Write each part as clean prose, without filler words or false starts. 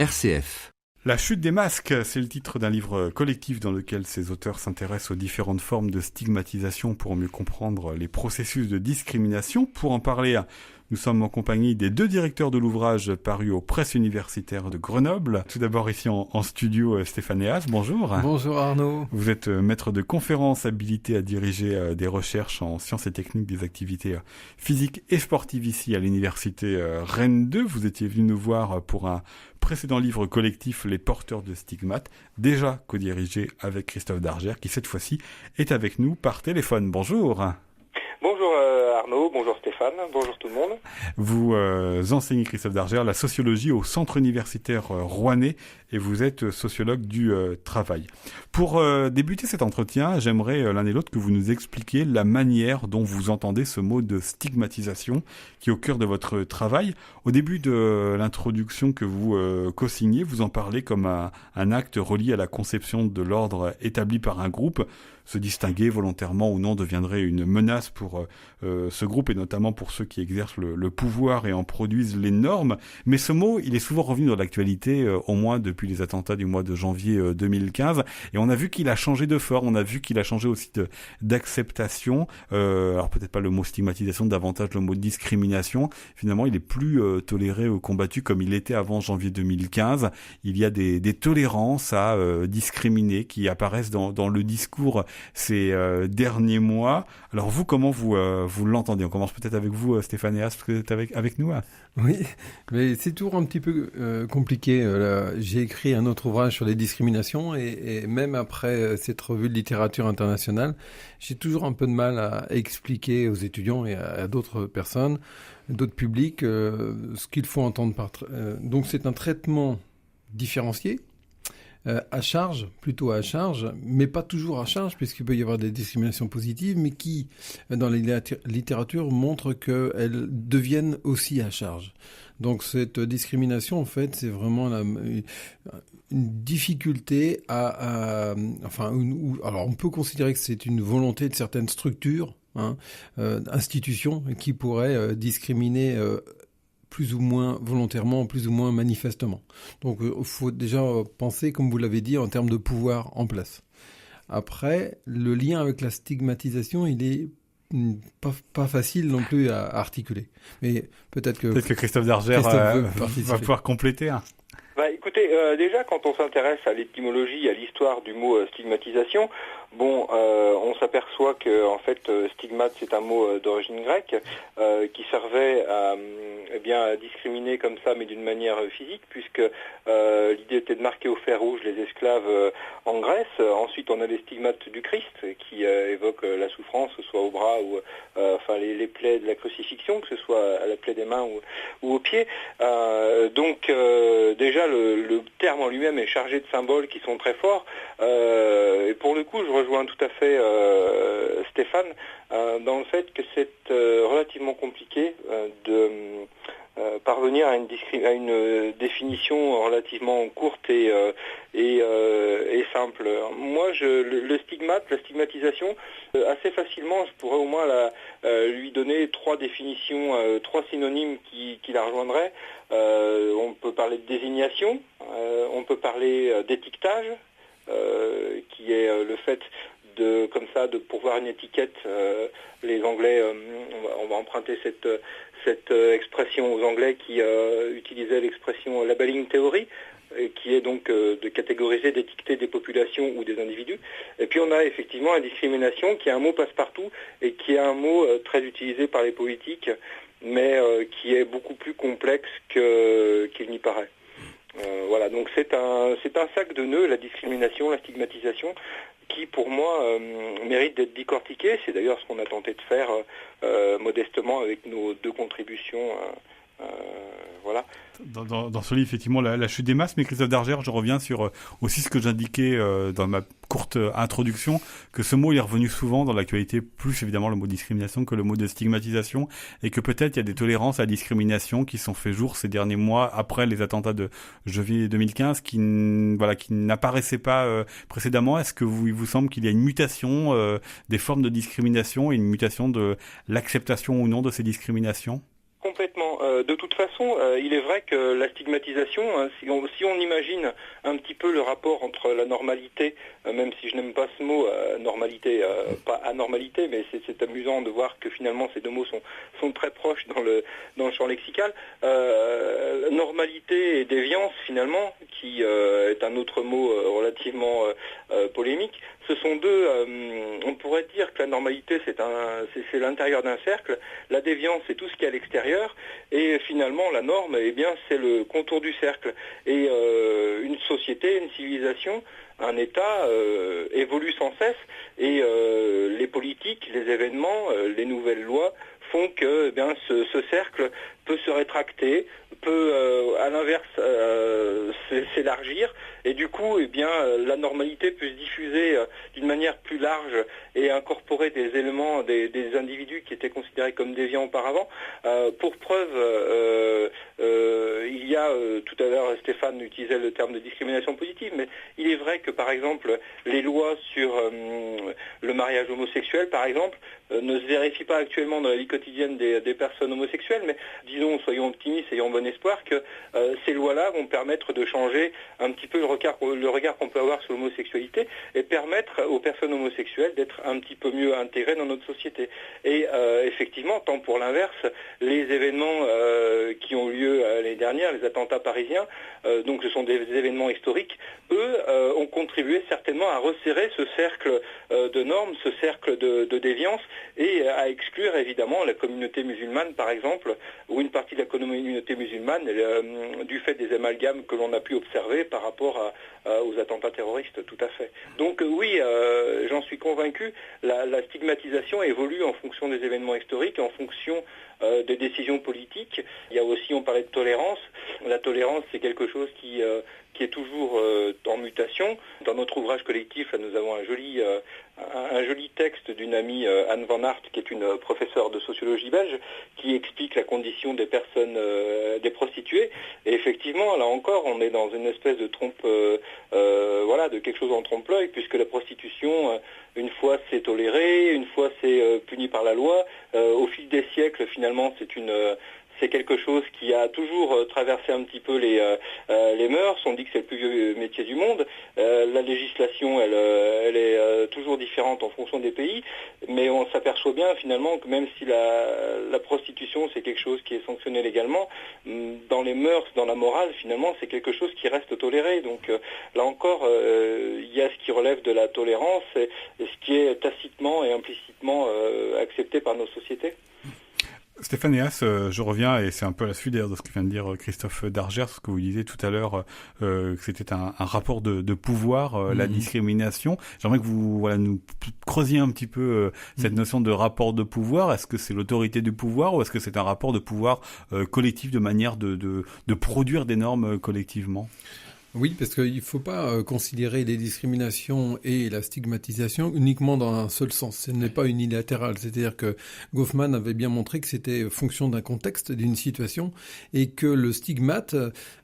RCF. La chute des masques, c'est le titre d'un livre collectif dans lequel ces auteurs s'intéressent aux différentes formes de stigmatisation pour mieux comprendre les processus de discrimination. Pour en parler, nous sommes en compagnie des deux directeurs de l'ouvrage paru aux presses universitaires de Grenoble. Tout d'abord ici en studio, Stéphane Eas, bonjour. Bonjour Arnaud. Vous êtes maître de conférences habilité à diriger des recherches en sciences et techniques des activités physiques et sportives ici à l'université Rennes 2. Vous étiez venu nous voir pour un précédent livre collectif, Les porteurs de stigmates, déjà co-dirigé avec Christophe Dargère, qui cette fois-ci est avec nous par téléphone. Bonjour. Bonjour Arnaud, bonjour Stéphane, bonjour tout le monde. Vous enseignez, Christophe Dargère, la sociologie au centre universitaire rouennais et vous êtes sociologue du travail. Pour débuter cet entretien, j'aimerais l'un et l'autre que vous nous expliquiez la manière dont vous entendez ce mot de stigmatisation qui est au cœur de votre travail. Au début de l'introduction que vous co-signez, vous en parlez comme un acte relié à la conception de l'ordre établi par un groupe. Se distinguer volontairement ou non deviendrait une menace pour ce groupe et notamment pour ceux qui exercent le pouvoir et en produisent les normes. Mais ce mot, il est souvent revenu dans l'actualité, au moins depuis les attentats du mois de janvier 2015. Et on a vu qu'il a changé de forme, on a vu qu'il a changé aussi d'acceptation. Alors peut-être pas le mot stigmatisation, davantage le mot discrimination. Finalement, il est plus toléré ou combattu comme il était avant janvier 2015. Il y a des tolérances à discriminer qui apparaissent dans le discours ces derniers mois. Alors vous, comment vous l'entendez ? On commence peut-être avec vous, Stéphane Eas, parce que vous êtes avec nous. Oui, mais c'est toujours un petit peu compliqué. J'ai écrit un autre ouvrage sur les discriminations et même après cette revue de littérature internationale, j'ai toujours un peu de mal à expliquer aux étudiants et à d'autres personnes, d'autres publics, ce qu'il faut entendre par... Donc c'est un traitement différencié, à charge, plutôt à charge, mais pas toujours à charge, puisqu'il peut y avoir des discriminations positives, mais qui, dans la littérature, montrent qu'elles deviennent aussi à charge. Donc cette discrimination, en fait, c'est vraiment une difficulté alors on peut considérer que c'est une volonté de certaines structures, institutions, qui pourraient discriminer plus ou moins volontairement, plus ou moins manifestement. Donc il faut déjà penser, comme vous l'avez dit, en termes de pouvoir en place. Après, le lien avec la stigmatisation, il est pas facile non plus à articuler. Mais peut-être que Christophe Dargère va pouvoir compléter. Écoutez, déjà quand on s'intéresse à l'étymologie, à l'histoire du mot stigmatisation, on s'aperçoit que en fait stigmate c'est un mot d'origine grecque qui servait à discriminer comme ça, mais d'une manière physique, puisque l'idée était de marquer au fer rouge les esclaves en Grèce. Ensuite, on a les stigmates du Christ qui évoquent la souffrance, que ce soit au bras ou les plaies de la crucifixion, que ce soit à la plaie des mains ou aux pieds. Déjà le terme en lui-même est chargé de symboles qui sont très forts. Et pour le coup, je rejoins tout à fait Stéphane dans le fait que c'est relativement compliqué de parvenir à une définition relativement courte et simple. Moi, le stigmate, la stigmatisation, assez facilement, je pourrais au moins lui donner trois définitions, trois synonymes qui la rejoindraient. On peut parler de désignation, on peut parler d'étiquetage, qui est le fait de pourvoir une étiquette. Les Anglais, on va emprunter cette expression aux Anglais qui utilisaient l'expression labeling theory, qui est donc de catégoriser, d'étiqueter des populations ou des individus. Et puis on a effectivement la discrimination, qui est un mot passe-partout et qui est un mot très utilisé par les politiques, mais qui est beaucoup plus complexe qu'il n'y paraît. Donc c'est un sac de nœuds, la discrimination, la stigmatisation, qui pour moi mérite d'être décortiqué. C'est d'ailleurs ce qu'on a tenté de faire modestement avec nos deux contributions. Dans ce livre, effectivement, la chute des masses, mais Christophe Dargère, je reviens sur aussi ce que j'indiquais dans ma courte introduction, que ce mot il est revenu souvent dans l'actualité, plus évidemment le mot discrimination que le mot de stigmatisation, et que peut-être il y a des tolérances à la discrimination qui sont fait jour ces derniers mois après les attentats de janvier 2015 qui n'apparaissaient pas précédemment. Est-ce que il vous semble qu'il y a une mutation des formes de discrimination et une mutation de l'acceptation ou non de ces discriminations ? Complètement. De toute façon, il est vrai que la stigmatisation, si on imagine un petit peu le rapport entre la normalité, même si je n'aime pas ce mot, normalité, pas anormalité, mais c'est amusant de voir que finalement ces deux mots sont très proches dans le champ lexical. Normalité et déviance, finalement, qui est un autre mot relativement polémique, ce sont deux, on pourrait dire que la normalité c'est l'intérieur d'un cercle, la déviance c'est tout ce qui est à l'extérieur, et finalement la norme, eh bien c'est le contour du cercle. Et une société, une civilisation, un État évolue sans cesse, et les politiques, les événements, les nouvelles lois font que eh bien ce cercle peut se rétracter, peut à l'inverse s'élargir, et du coup eh bien la normalité peut se diffuser d'une manière plus large et incorporer des éléments des individus qui étaient considérés comme déviants auparavant. Pour preuve, il y a tout à l'heure Stéphane utilisait le terme de discrimination positive, mais il est vrai que par exemple les lois sur le mariage homosexuel par exemple ne se vérifient pas actuellement dans la vie quotidienne des personnes homosexuelles, mais disons, soyons optimistes, ayons bon espoir que ces lois-là vont permettre de changer un petit peu le regard qu'on peut avoir sur l'homosexualité et permettre aux personnes homosexuelles d'être un petit peu mieux intégrées dans notre société. Et effectivement, tant pour l'inverse, les événements qui ont lieu l'année dernière, les attentats parisiens, donc ce sont des événements historiques, eux ont contribué certainement à resserrer ce cercle de normes, ce cercle de déviance, et à exclure évidemment la communauté musulmane par exemple, ou une partie de la communauté musulmane du fait des amalgames que l'on a pu observer par rapport aux attentats terroristes, tout à fait. Donc oui, j'en suis convaincu, la stigmatisation évolue en fonction des événements historiques, en fonction des décisions politiques. Il y a aussi, on parlait de tolérance. La tolérance, c'est quelque chose qui est toujours en mutation. Dans notre ouvrage collectif, là, nous avons un joli texte d'une amie, Anne Van Aert, qui est une professeure de sociologie belge, qui explique la condition des personnes, des prostituées. Et effectivement, là encore, on est dans une espèce de de quelque chose en trompe-l'œil, puisque la prostitution, une fois c'est toléré, une fois c'est puni par la loi. Au fil des siècles, finalement, c'est quelque chose qui a toujours traversé un petit peu les mœurs. On dit que c'est le plus vieux métier du monde. La législation, elle est toujours différente en fonction des pays, mais on s'aperçoit bien finalement que même si la prostitution, c'est quelque chose qui est sanctionné légalement, dans les mœurs, dans la morale, finalement, c'est quelque chose qui reste toléré. Donc là encore, il y a ce qui relève de la tolérance et ce qui est tacitement et implicitement accepté par nos sociétés. Stéphane Héas, je reviens, et c'est un peu la suite d'ailleurs de ce que vient de dire Christophe Darger, ce que vous disiez tout à l'heure, que c'était un rapport de pouvoir, la discrimination. J'aimerais que vous nous creusiez un petit peu cette notion de rapport de pouvoir. Est-ce que c'est l'autorité du pouvoir ou est-ce que c'est un rapport de pouvoir collectif de manière de produire des normes collectivement ? Oui, parce qu'il ne faut pas considérer les discriminations et la stigmatisation uniquement dans un seul sens. Ce n'est pas unilatéral. C'est-à-dire que Goffman avait bien montré que c'était fonction d'un contexte, d'une situation, et que le stigmate,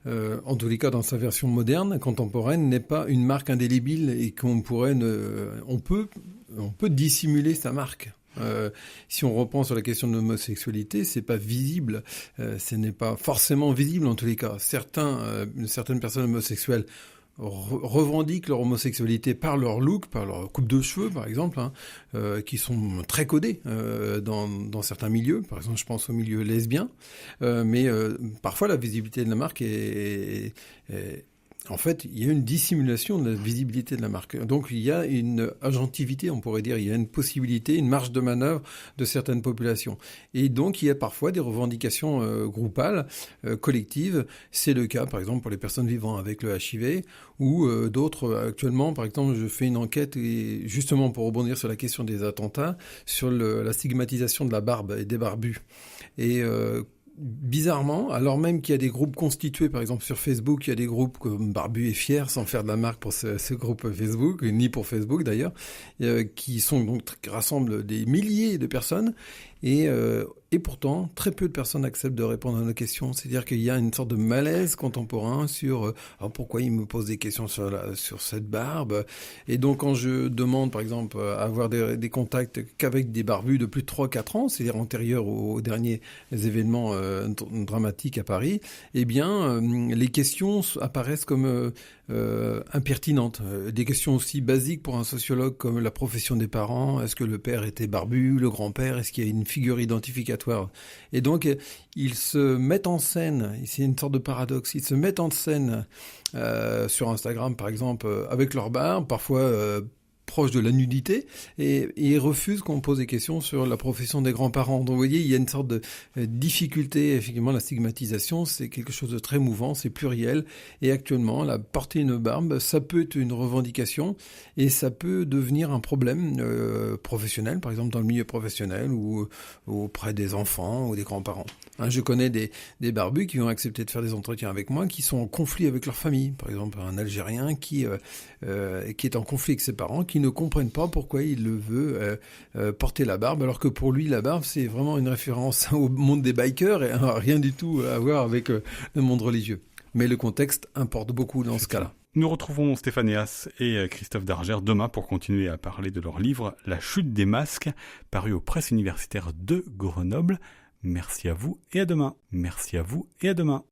en tous les cas dans sa version moderne, contemporaine, n'est pas une marque indélébile et on peut dissimuler sa marque. Si on reprend sur la question de l'homosexualité, c'est pas visible, ce n'est pas forcément visible en tous les cas. Certaines personnes homosexuelles revendiquent leur homosexualité par leur look, par leur coupe de cheveux par exemple, qui sont très codés dans certains milieux. Par exemple, je pense au milieu lesbien, mais parfois la visibilité de la marque est en fait, il y a une dissimulation de la visibilité de la marque. Donc, il y a une agentivité, on pourrait dire, il y a une possibilité, une marge de manœuvre de certaines populations. Et donc, il y a parfois des revendications groupales, collectives. C'est le cas, par exemple, pour les personnes vivant avec le HIV ou d'autres. Actuellement, par exemple, je fais une enquête, et justement pour rebondir sur la question des attentats, sur la stigmatisation de la barbe et des barbus. Et bizarrement, alors même qu'il y a des groupes constitués, par exemple sur Facebook, il y a des groupes comme Barbu et Fier, sans faire de la marque pour ce groupe Facebook, ni pour Facebook d'ailleurs, qui rassemblent des milliers de personnes, Et pourtant, très peu de personnes acceptent de répondre à nos questions. C'est-à-dire qu'il y a une sorte de malaise contemporain sur pourquoi il me pose des questions sur cette barbe. Et donc, quand je demande, par exemple, à avoir des contacts qu'avec des barbus de plus de 3-4 ans, c'est-à-dire antérieurs aux derniers événements dramatiques à Paris, eh bien, les questions apparaissent comme impertinentes. Des questions aussi basiques pour un sociologue comme la profession des parents. Est-ce que le père était barbu, le grand-père? Est-ce qu'il y a une figure identificatoire? Et donc, ils se mettent en scène, c'est une sorte de paradoxe, ils se mettent en scène sur Instagram, par exemple, avec leur barbe, parfois proche de la nudité, et ils refusent qu'on pose des questions sur la profession des grands-parents. Donc vous voyez, il y a une sorte de difficulté. Effectivement, la stigmatisation, c'est quelque chose de très mouvant, c'est pluriel, et actuellement, porter une barbe, ça peut être une revendication, et ça peut devenir un problème professionnel, par exemple dans le milieu professionnel, ou auprès des enfants ou des grands-parents. Je connais des barbus qui ont accepté de faire des entretiens avec moi, qui sont en conflit avec leur famille. Par exemple, un Algérien qui est en conflit avec ses parents, qui ne comprennent pas pourquoi il le veut porter la barbe, alors que pour lui, la barbe, c'est vraiment une référence au monde des bikers et rien du tout à voir avec le monde religieux. Mais le contexte importe beaucoup dans ce cas-là. Nous retrouvons Stéphane Eas et Christophe Dargère demain pour continuer à parler de leur livre « La chute des masques », paru aux presses universitaires de Grenoble. Merci à vous et à demain. Merci à vous et à demain.